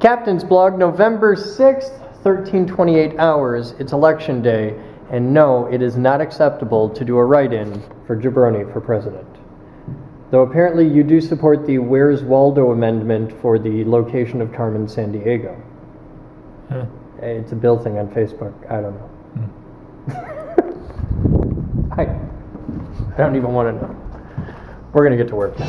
Captain's blog, November 6th, 13:28 hours. It's election day, and no, it is not acceptable to do a write-in for Jabroni for president. Though apparently you do support the Where's Waldo amendment for the location of Carmen Sandiego. It's a Bill thing on Facebook. I don't know. I don't even want to know. We're going to get to work now.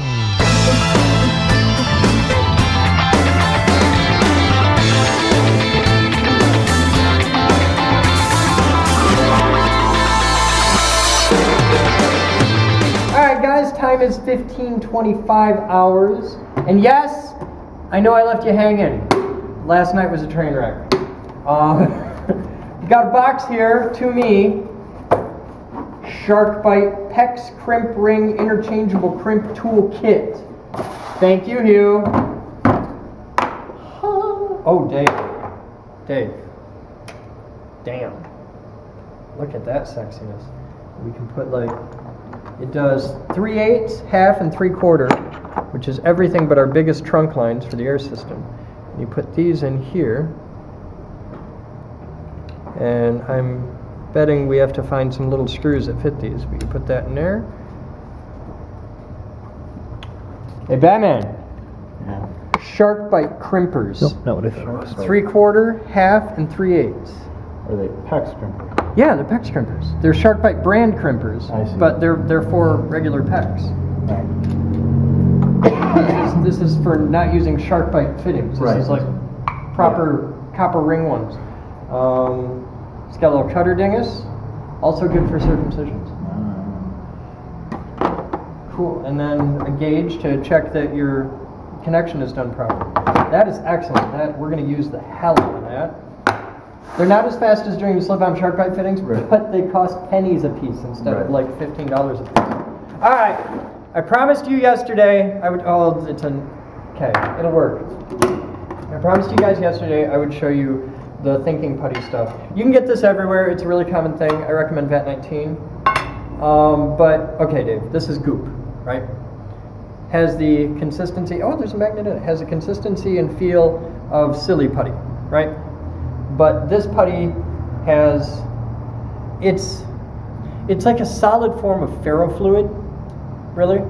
Alright guys, time is 15:25 hours. And yes, I know I left you hanging. Last night was a train wreck. You got a box here to me. Shark Bite PEX Crimp Ring Interchangeable Crimp Tool Kit. Thank you, Hugh. Oh, Dave. Damn. Look at that sexiness. We can put it does 3/8, half, and 3/4, which is everything but our biggest trunk lines for the air system. And you put these in here. And I'm betting we have to find some little screws that fit these, but you put that in there. Hey, Batman. Yeah. Shark Bite crimpers. Nope, not what I thought it was. 3/4, half, and 3/8. Are they PEX crimpers? Yeah, they're PEX crimpers. They're Shark Bite brand crimpers, I see. but they're for regular PEX. This is for not using Shark Bite fittings. This is like proper copper ring ones. It's got a little cutter dingus, also good for circumcisions. Cool, and then a gauge to check that your connection is done properly. That is excellent. We're going to use the hell out of that. They're not as fast as doing slip-on Shark Bite fittings, but they cost pennies a piece instead of like $15 a piece. All right, I promised you yesterday I would. Oh, okay, it'll work. I promised you guys yesterday I would show you the thinking putty stuff. You can get this everywhere. It's a really common thing. I recommend VAT 19. But okay, Dave, this is goop, right? Has the consistency. Oh, there's a magnet in it. Has the consistency and feel of silly putty, right? But this putty has, it's like a solid form of ferrofluid, really.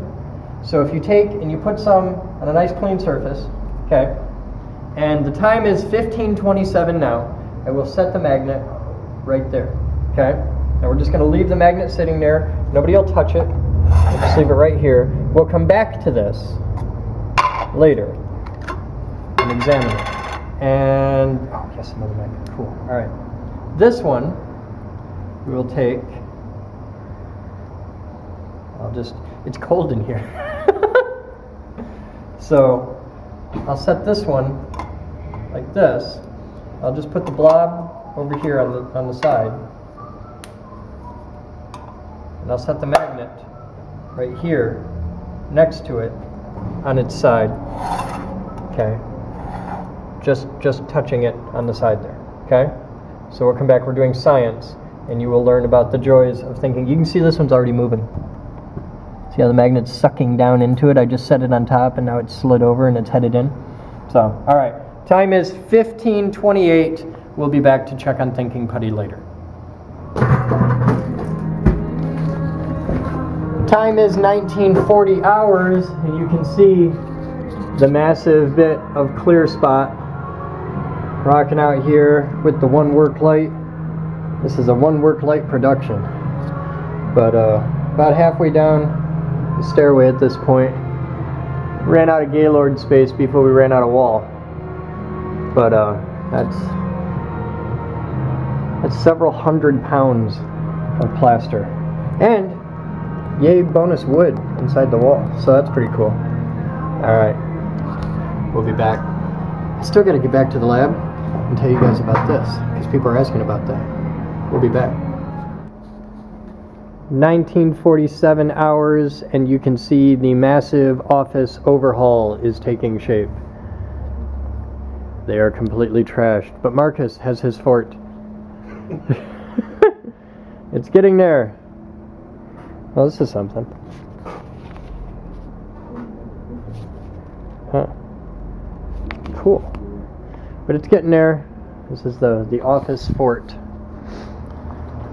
So if you take and you put some on a nice clean surface, okay, and the time is 15:27 now, I will set the magnet right there, okay? Now we're just going to leave the magnet sitting there. Nobody will touch it. We'll just leave it right here. We'll come back to this later and examine it. And, oh yes, another magnet, cool. All right, this one we will take, it's cold in here. So I'll set this one like this. I'll just put the blob over here on the side. And I'll set the magnet right here next to it on its side. Okay. Just touching it on the side there, okay? So we'll come back, we're doing science, and you will learn about the joys of thinking. You can see this one's already moving. See how the magnet's sucking down into it? I just set it on top, and now it's slid over and it's headed in. So, all right, time is 15:28. We'll be back to check on thinking putty later. Time is 19:40 hours, and you can see the massive bit of clear spot rocking out here with the one work light. This is a one work light production, but about halfway down the stairway at this point. Ran out of Gaylord space before we ran out of wall, but that's several hundred pounds of plaster, and yay bonus wood inside the wall, so that's pretty cool. All right, we'll be back. I still got to get back to the lab and tell you guys about this, because people are asking about that. We'll be back. 19:47 hours, and you can see the massive office overhaul is taking shape. They are completely trashed, but Marcus has his fort. It's getting there. Well, this is something. Huh. Cool. But it's getting there. This is the office fort.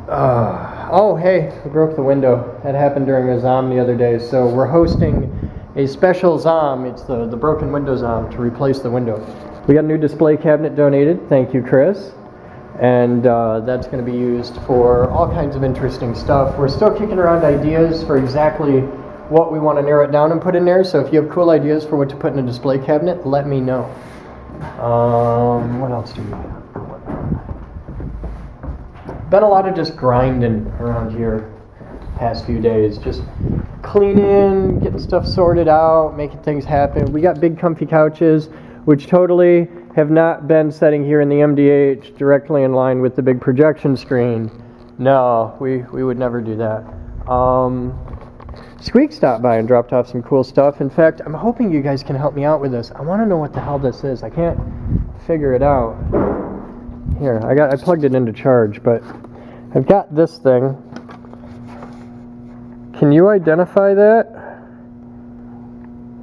Oh, hey, I broke the window. That happened during a ZOM the other day. So we're hosting a special ZOM. It's the broken window ZOM to replace the window. We got a new display cabinet donated. Thank you, Chris. And that's going to be used for all kinds of interesting stuff. We're still kicking around ideas for exactly what we want to narrow it down and put in there. So if you have cool ideas for what to put in a display cabinet, let me know. What else do we have? Been a lot of just grinding around here past few days. Just cleaning, getting stuff sorted out, making things happen. We got big comfy couches, which totally have not been setting here in the MDH directly in line with the big projection screen. No, we would never do that. Squeak stopped by and dropped off some cool stuff. In fact, I'm hoping you guys can help me out with this. I want to know what the hell this is. I can't figure it out. Here, I plugged it into charge, but I've got this thing. Can you identify that?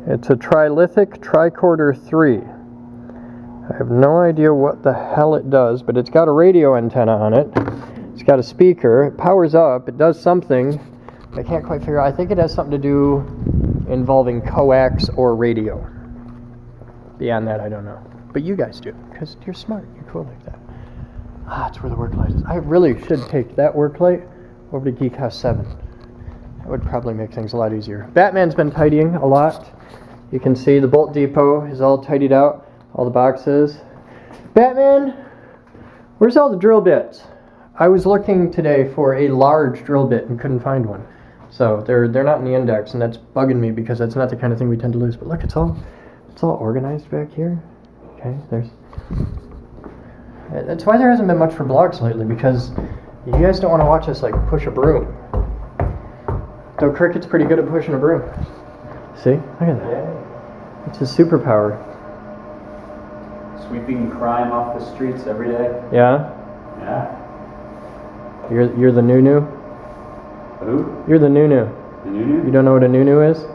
It's a trilithic tricorder 3. I have no idea what the hell it does, but it's got a radio antenna on it. It's got a speaker. It powers up. It does something. I can't quite figure out. I think it has something to do involving coax or radio. Beyond that, I don't know. But you guys do, because you're smart. You're cool like that. That's where the work light is. I really should take that work light over to Geek House 7. That would probably make things a lot easier. Batman's been tidying a lot. You can see the bolt depot is all tidied out. All the boxes. Batman, where's all the drill bits? I was looking today for a large drill bit and couldn't find one. So they're not in the index, and that's bugging me because that's not the kind of thing we tend to lose. But look, it's all organized back here. Okay, that's why there hasn't been much for blogs lately, because you guys don't want to watch us like push a broom. Though Cricket's pretty good at pushing a broom. See? Look at that. It's his superpower. Sweeping crime off the streets every day. Yeah? Yeah. You're the Nunu? Who? You're the Nunu. The Nunu? You don't know what a Nunu is? No.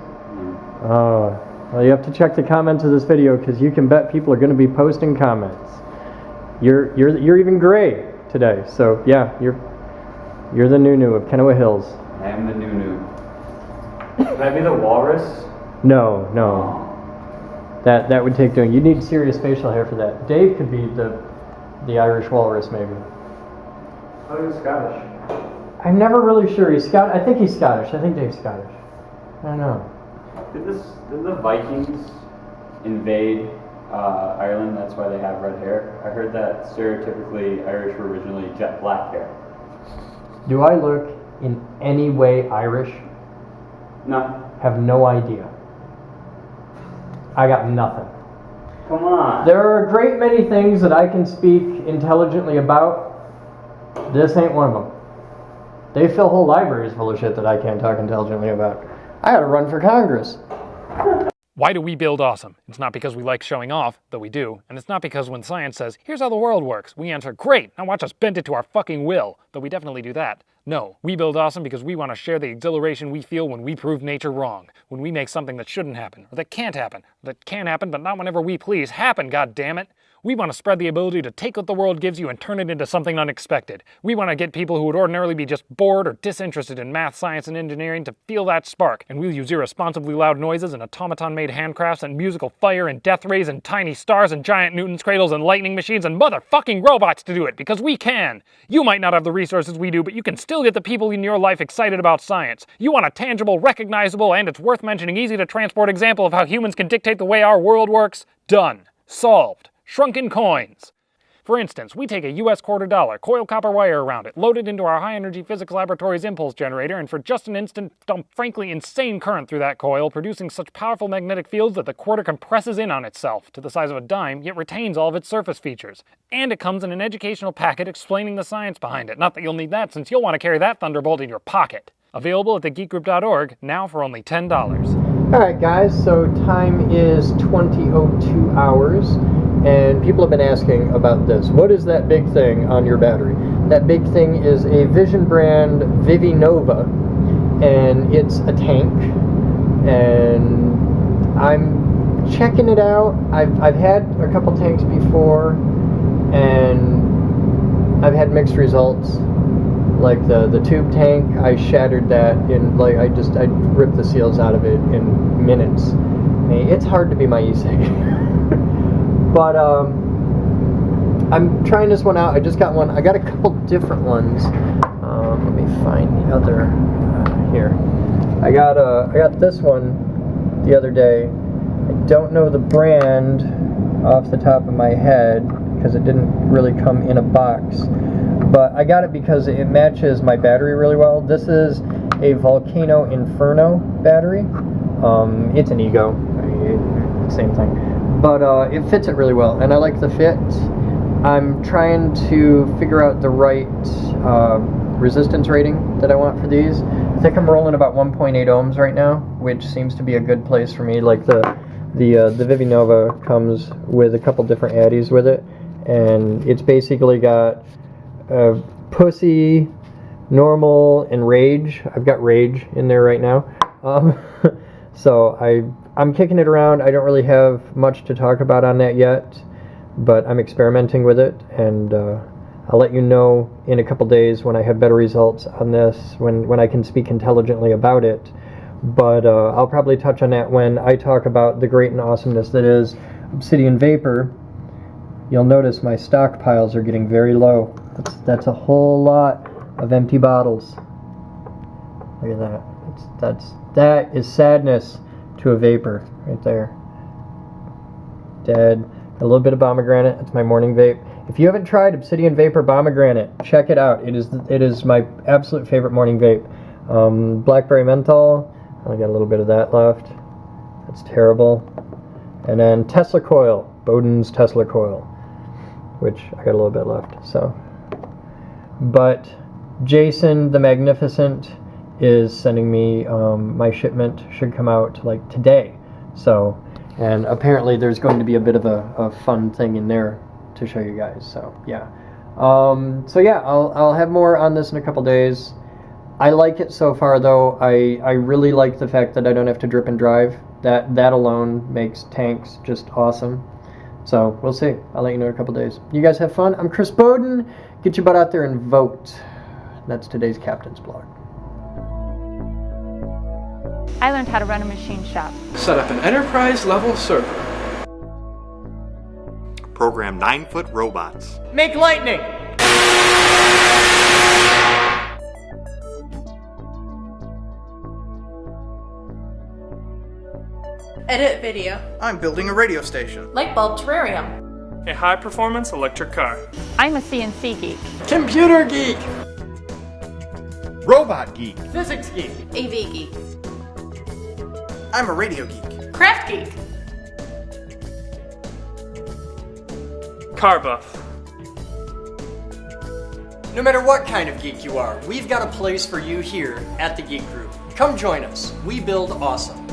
Oh. Well, you have to check the comments of this video, because you can bet people are going to be posting comments. You're even gray today, so yeah, you're the Nunu of Kenowa Hills. I am the Nunu. Can I be the walrus? No. That would take doing. You need serious facial hair for that. Dave could be the Irish walrus, maybe. Oh, he's Scottish. I'm never really sure. I think he's Scottish. I think Dave's Scottish. I don't know. Did the Vikings invade Ireland? That's why they have red hair. I heard that stereotypically Irish were originally jet black hair. Do I look in any way Irish? No. Have no idea. I got nothing. Come on. There are a great many things that I can speak intelligently about. This ain't one of them. They fill whole libraries full of shit that I can't talk intelligently about. I gotta run for Congress. Why do we build awesome? It's not because we like showing off, though we do, and it's not because when science says, here's how the world works, we answer, great, now watch us bend it to our fucking will, though we definitely do that. No, we build awesome because we want to share the exhilaration we feel when we prove nature wrong, when we make something that shouldn't happen, or that can't happen, or that can happen but not whenever we please, happen, goddammit! We want to spread the ability to take what the world gives you and turn it into something unexpected. We want to get people who would ordinarily be just bored or disinterested in math, science, and engineering to feel that spark, and we'll use irresponsibly loud noises and automaton-made handcrafts and musical fire and death rays and tiny stars and giant Newton's cradles and lightning machines and motherfucking robots to do it, because we can! You might not have the resources we do, but you can still get the people in your life excited about science. You want a tangible, recognizable, and it's worth mentioning easy-to-transport example of how humans can dictate the way our world works? Done. Solved. Shrunken coins. For instance, we take a US $quarter, coil copper wire around it, load it into our high-energy physics laboratory's impulse generator, and for just an instant dump frankly insane current through that coil, producing such powerful magnetic fields that the quarter compresses in on itself to the size of a dime, yet retains all of its surface features. And it comes in an educational packet explaining the science behind it. Not that you'll need that, since you'll want to carry that thunderbolt in your pocket. Available at thegeekgroup.org, now for only $10. Alright guys, so time is 20:02 hours, and people have been asking about this. What is that big thing on your battery? That big thing is a Vision brand Vivinova, and it's a tank, and I'm checking it out. I've had a couple tanks before. and I've had mixed results. Like the tube tank, I shattered that in, like, I ripped the seals out of it in minutes. I mean, it's hard to be my e-cig. But I'm trying this one out. I just got one. I got a couple different ones. Let me find the other here. I got this one the other day. I don't know the brand off the top of my head because it didn't really come in a box. But I got it because it matches my battery really well. This is a Volcano Inferno battery. It's an Ego, same thing. But it fits it really well, and I like the fit. I'm trying to figure out the right resistance rating that I want for these. I think I'm rolling about 1.8 ohms right now, which seems to be a good place for me. Like the Vivinova comes with a couple different addies with it, and it's basically got Pussy, Normal, and Rage. I've got Rage in there right now. So I'm kicking it around. I don't really have much to talk about on that yet, but I'm experimenting with it, and I'll let you know in a couple days when I have better results on this, when I can speak intelligently about it. But I'll probably touch on that when I talk about the great and awesomeness that is Obsidian Vapor. You'll notice my stockpiles are getting very low. That's a whole lot of empty bottles. Look at that. That is sadness to a vapor right there. Dead. A little bit of pomegranate. It's my morning vape. If you haven't tried Obsidian Vapor Pomegranate, check it out. It is my absolute favorite morning vape. Blackberry menthol. I got a little bit of that left. That's terrible. And then Tesla coil. Bowden's Tesla coil, which I got a little bit left. So, but Jason the Magnificent is sending me my shipment. Should come out like today. So, and apparently there's going to be a bit of a fun thing in there to show you guys. So yeah. So yeah, I'll have more on this in a couple days. I like it so far though. I really like the fact that I don't have to drip and drive. That alone makes tanks just awesome. So we'll see. I'll let you know in a couple days. You guys have fun. I'm Chris Bowden. Get your butt out there and vote. That's today's Captain's Blog. I learned how to run a machine shop. Set up an enterprise-level server. Program 9-foot robots. Make lightning! Edit video. I'm building a radio station. Light bulb terrarium. A high-performance electric car. I'm a CNC geek. Computer geek! Robot geek. Physics geek! AV geek. I'm a radio geek. Craft geek. Car buff. No matter what kind of geek you are, we've got a place for you here at the Geek Group. Come join us. We build awesome.